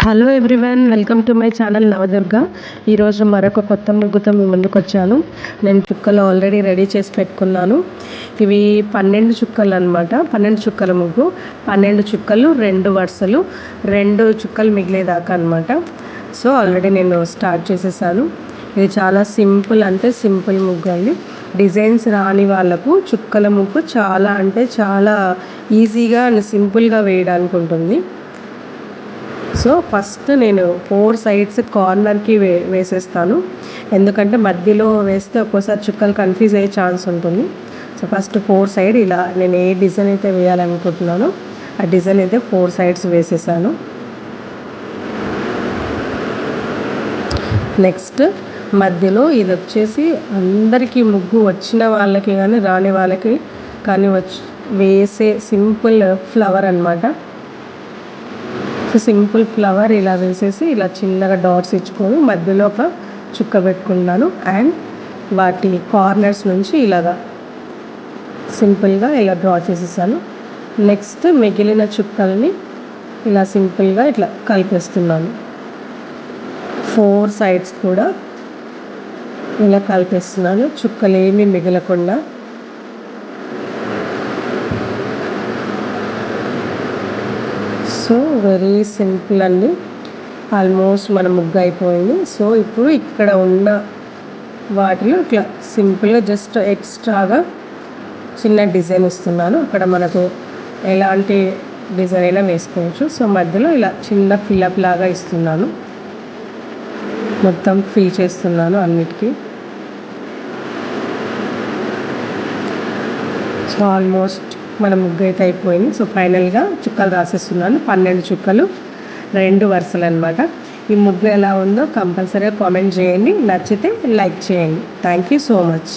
Hello everyone, welcome to my channel Navadurga. ఈరోజు మరొక కొత్త ముగ్గుతో మీ ముందుకు వచ్చాను. నేను చుక్కలు ఆల్రెడీ రెడీ చేసి పెట్టుకున్నాను. ఇవి 12 చుక్కలు అనమాట. 12 చుక్కల ముగ్గు, 12 చుక్కలు, 2 వరుసలు, 2 చుక్కలు మిగిలేదాకా అనమాట. సో ఆల్రెడీ నేను స్టార్ట్ చేసేసాను. ఇది చాలా సింపుల్, అంటే సింపుల్ ముగ్గు అండి. డిజైన్స్ రాని వాళ్ళకు చుక్కల ముగ్గు చాలా అంటే చాలా ఈజీగా అండ్ సింపుల్గా వేయడానికి ఉంటుంది. సో ఫస్ట్ నేను 4 సైడ్స్ కార్నర్కి వేసేస్తాను. ఎందుకంటే మధ్యలో వేస్తే ఒక్కోసారి చుక్కలు కన్ఫ్యూజ్ అయ్యే ఛాన్స్ ఉంటుంది. సో ఫస్ట్ 4 సైడ్ ఇలా నేను ఏ డిజైన్ అయితే వేయాలనుకుంటున్నానో ఆ డిజైన్ అయితే 4 సైడ్స్ వేసేసాను. నెక్స్ట్ మధ్యలో ఇది వచ్చేసి అందరికీ ముగ్గు వచ్చిన వాళ్ళకి కానీ రాని వాళ్ళకి కానీ వేసే సింపుల్ ఫ్లవర్ అనమాట. సింపుల్ ఫ్లవర్ ఇలా వేసేసి ఇలా చిన్నగా డాట్స్ ఇచ్చుకొని మధ్యలో ఒక చుక్క పెట్టుకున్నాను. అండ్ వాటి కార్నర్స్ నుంచి ఇలాగా సింపుల్గా ఇలా డ్రా చేసేసాను. నెక్స్ట్ మిగిలిన చుక్కల్ని ఇలా సింపుల్గా ఇట్లా కలిపేస్తున్నాను. 4 సైడ్స్ కూడా ఇలా కలిపేస్తున్నాను, చుక్కలు ఏమీ మిగలకుండా. సో వెరీ సింపుల్ అండి. ఆల్మోస్ట్ మన ముగ్గు అయిపోయింది. సో ఇప్పుడు ఇక్కడ ఉన్న వాటిలో ఇట్లా సింపుల్గా జస్ట్ ఎక్స్ట్రాగా చిన్న డిజైన్ ఇస్తున్నాను. అక్కడ మనకు ఎలాంటి డిజైన్ అయినా వేసుకోవచ్చు. సో మధ్యలో ఇలా చిన్న ఫిల్అప్ లాగా ఇస్తున్నాను, మొత్తం ఫిల్ చేస్తున్నాను అన్నిటికీ. సో ఆల్మోస్ట్ మన ముగ్గు అయితే అయిపోయింది. సో ఫైనల్గా చుక్కలు రాసేస్తున్నాను. 12 చుక్కలు, 2 వరుసలు అనమాట. ఈ ముగ్గు ఎలా ఉందో కంపల్సరీగా కామెంట్ చేయండి. నచ్చితే లైక్ చేయండి. Thank you so much.